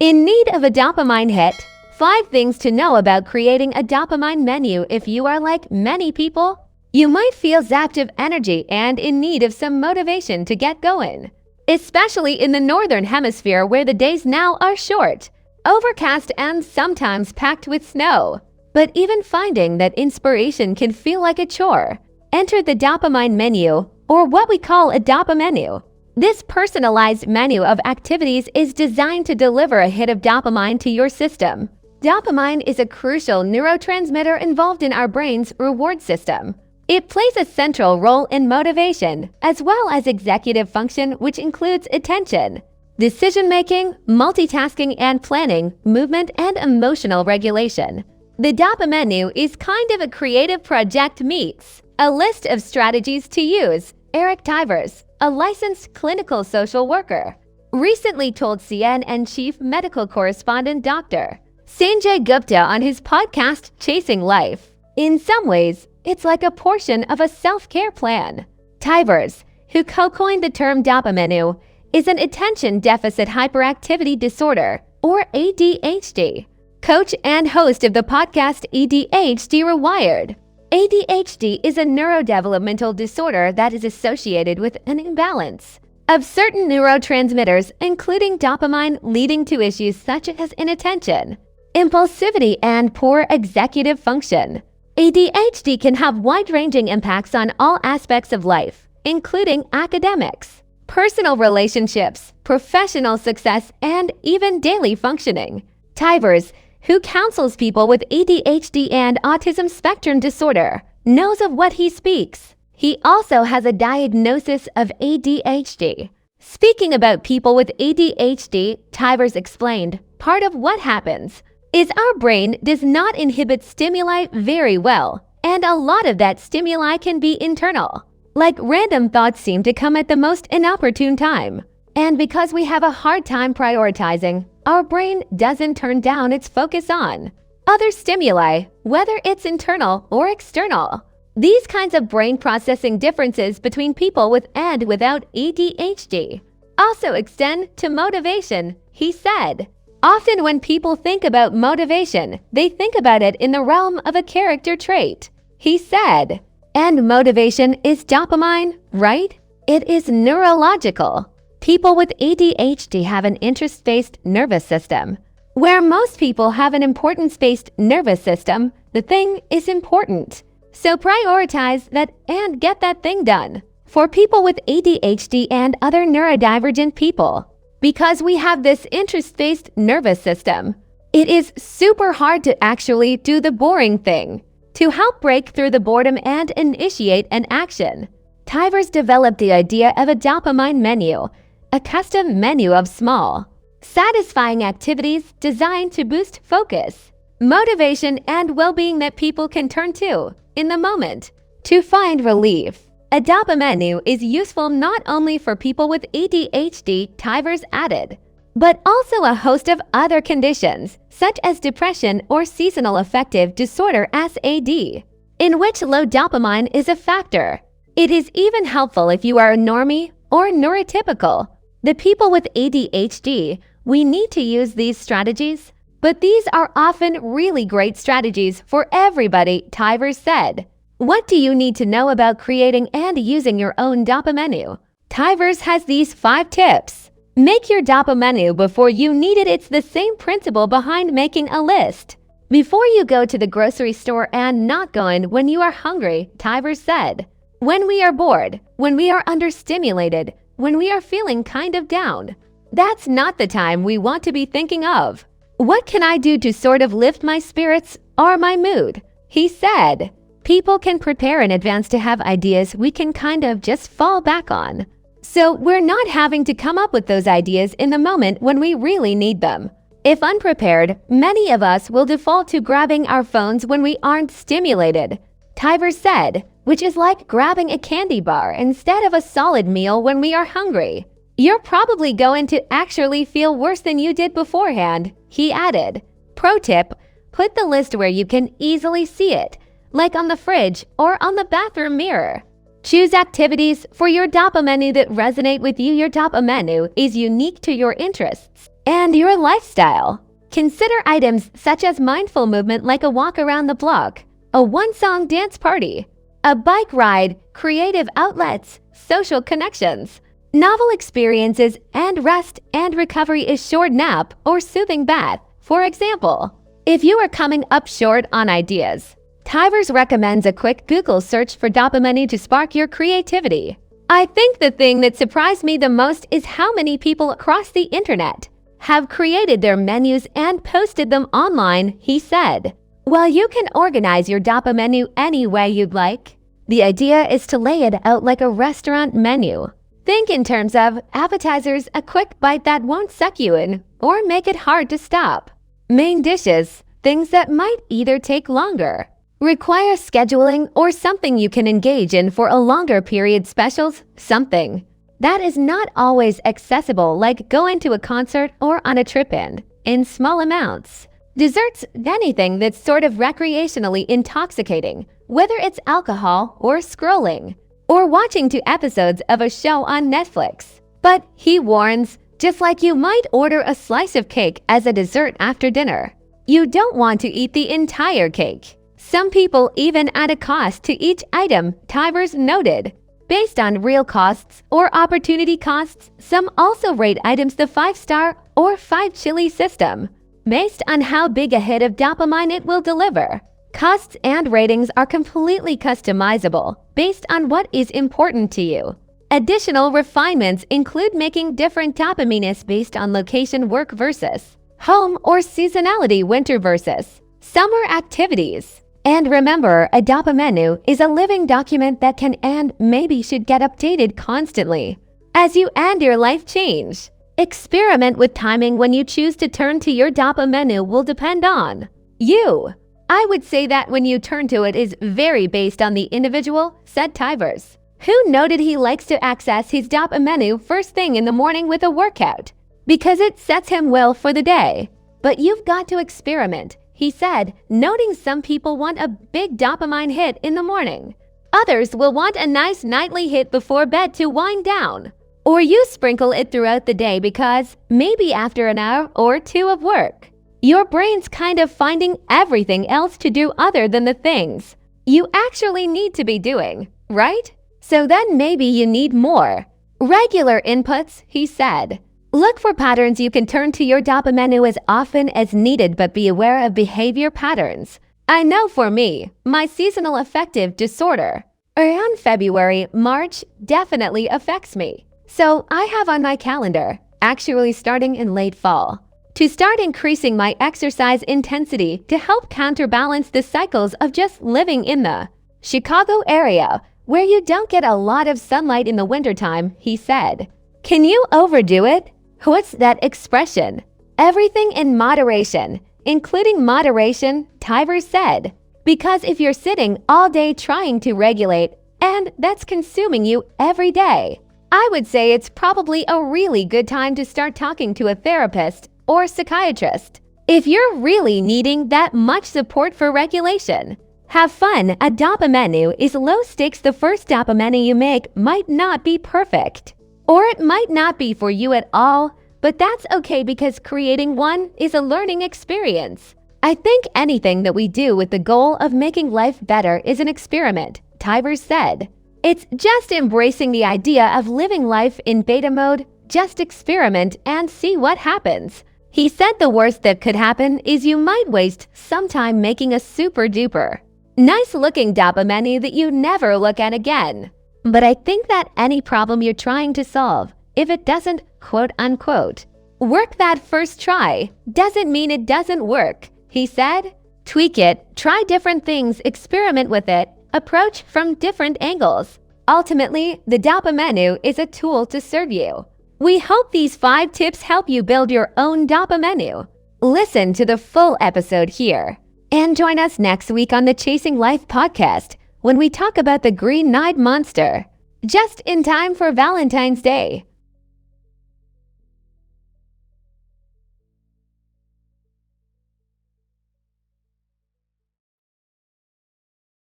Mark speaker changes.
Speaker 1: In need of a dopamine hit? 5 things to know about creating a dopamine menu if you are like many people. You might feel zapped of energy and in need of some motivation to get going. Especially in the Northern Hemisphere where the days now are short, overcast and sometimes packed with snow. But even finding that inspiration can feel like a chore. Enter the dopamine menu, or what we call a dopamenu. This personalized menu of activities is designed to deliver a hit of dopamine to your system. Dopamine is a crucial neurotransmitter involved in our brain's reward system. It plays a central role in motivation, as well as executive function, which includes attention, decision-making, multitasking and planning, movement, and emotional regulation. The dopamenu is kind of a creative project meets a list of strategies to use. Eric Tivers, a licensed clinical social worker, recently told CNN chief medical correspondent Dr. Sanjay Gupta on his podcast Chasing Life. In some ways, it's like a portion of a self-care plan. Tivers, who co-coined the term dopamenu, is an attention deficit hyperactivity disorder, or ADHD, coach and host of the podcast ADHD reWired. ADHD is a neurodevelopmental disorder that is associated with an imbalance of certain neurotransmitters, including dopamine, leading to issues such as inattention, impulsivity, and poor executive function. ADHD can have wide-ranging impacts on all aspects of life, including academics, personal relationships, professional success, and even daily functioning. Tivers, who counsels people with ADHD and autism spectrum disorder, knows of what he speaks. He also has a diagnosis of ADHD. Speaking about people with ADHD, Tivers explained, part of what happens is our brain does not inhibit stimuli very well, and a lot of that stimuli can be internal. Like random thoughts seem to come at the most inopportune time. And because we have a hard time prioritizing, our brain doesn't turn down its focus on other stimuli, whether it's internal or external. These kinds of brain processing differences between people with and without ADHD also extend to motivation, he said. Often when people think about motivation, they think about it in the realm of a character trait, he said. And motivation is dopamine, right? It is neurological. People with ADHD have an interest-based nervous system. Where most people have an importance-based nervous system, the thing is important. So prioritize that and get that thing done. For people with ADHD and other neurodivergent people, because we have this interest-based nervous system, it is super hard to actually do the boring thing. To help break through the boredom and initiate an action, Tivers developed the idea of a dopamine menu, a custom menu of small, satisfying activities designed to boost focus, motivation, and well-being that people can turn to in the moment to find relief. A dopamenu is useful not only for people with ADHD, Tivers added, but also a host of other conditions, such as depression or seasonal affective disorder (SAD), in which low dopamine is a factor. It is even helpful if you are a normie or neurotypical. The people with ADHD, we need to use these strategies, but these are often really great strategies for everybody, Tivers said. What do you need to know about creating and using your own dopamenu? Tivers has these 5 tips. Make your dopamenu before you need it. It's the same principle behind making a list. Before you go to the grocery store and not going when you are hungry, Tivers said. When we are bored, when we are understimulated, when we are feeling kind of down, that's not the time we want to be thinking of. What can I do to sort of lift my spirits or my mood? He said. People can prepare in advance to have ideas we can kind of just fall back on. So we're not having to come up with those ideas in the moment when we really need them. If unprepared, many of us will default to grabbing our phones when we aren't stimulated, Tivers said, which is like grabbing a candy bar instead of a solid meal when we are hungry. You're probably going to actually feel worse than you did beforehand, he added. Pro tip, put the list where you can easily see it, like on the fridge or on the bathroom mirror. Choose activities for your dopamenu that resonate with you. Your dopamenu is unique to your interests. and your lifestyle. Consider items such as mindful movement like a walk around the block, a one-song dance party, a bike ride, creative outlets, social connections, novel experiences, and rest and recovery is short nap or soothing bath. For example, if you are coming up short on ideas, Tivers recommends a quick Google search for dopamine to spark your creativity. I think the thing that surprised me the most is how many people across the internet have created their menus and posted them online, he said. While you can organize your dopamenu any way you'd like, the idea is to lay it out like a restaurant menu. Think in terms of appetizers, a quick bite that won't suck you in or make it hard to stop. Main dishes, things that might either take longer, require scheduling, or something you can engage in for a longer period. Specials, something that is not always accessible, like going to a concert or on a trip in small amounts. Desserts, anything that's sort of recreationally intoxicating, whether it's alcohol or scrolling, or watching 2 episodes of a show on Netflix. But he warns, just like you might order a slice of cake as a dessert after dinner, you don't want to eat the entire cake. Some people even add a cost to each item, Tivers noted. Based on real costs or opportunity costs, some also rate items the 5-star or 5-chili system, based on how big a hit of dopamine it will deliver. Costs and ratings are completely customizable based on what is important to you. Additional refinements include making different dopamines based on location, work versus home, or seasonality, winter versus summer activities. And remember, a dopamenu is a living document that can and maybe should get updated constantly as you and your life change. Experiment with timing when you choose to turn to your dopamenu will depend on you. I would say that when you turn to it is very based on the individual, said Tivers, who noted he likes to access his dopamenu first thing in the morning with a workout because it sets him well for the day. But you've got to experiment, he said, noting some people want a big dopamine hit in the morning. Others will want a nice nightly hit before bed to wind down. Or you sprinkle it throughout the day because maybe after an hour or 2 of work, your brain's kind of finding everything else to do other than the things you actually need to be doing, right? So then maybe you need more regular inputs, he said. Look for patterns you can turn to your dopamenu as often as needed, but be aware of behavior patterns. I know for me, my seasonal affective disorder around February, March definitely affects me. So I have on my calendar, actually starting in late fall, to start increasing my exercise intensity to help counterbalance the cycles of just living in the Chicago area where you don't get a lot of sunlight in the wintertime, he said. Can you overdo it? What's that expression? Everything in moderation, including moderation, Tivers said. Because if you're sitting all day trying to regulate, and that's consuming you every day, I would say it's probably a really good time to start talking to a therapist or psychiatrist if you're really needing that much support for regulation. Have fun. A dopamenu is low stakes. The first dopamenu you make might not be perfect, or it might not be for you at all, but that's okay because creating one is a learning experience. I think anything that we do with the goal of making life better is an experiment, Tivers said. It's just embracing the idea of living life in beta mode. Just experiment and see what happens. He said the worst that could happen is you might waste some time making a super duper nice looking dopamenu that you never look at again. But I think that any problem you're trying to solve, if it doesn't quote unquote work that first try, doesn't mean it doesn't work, he said. Tweak it, try different things, experiment with it, approach from different angles. Ultimately, the dopamenu is a tool to serve you. We hope these 5 tips help you build your own dopamenu. Listen to the full episode here. And join us next week on the Chasing Life podcast when we talk about the green-eyed monster. Just in time for Valentine's Day.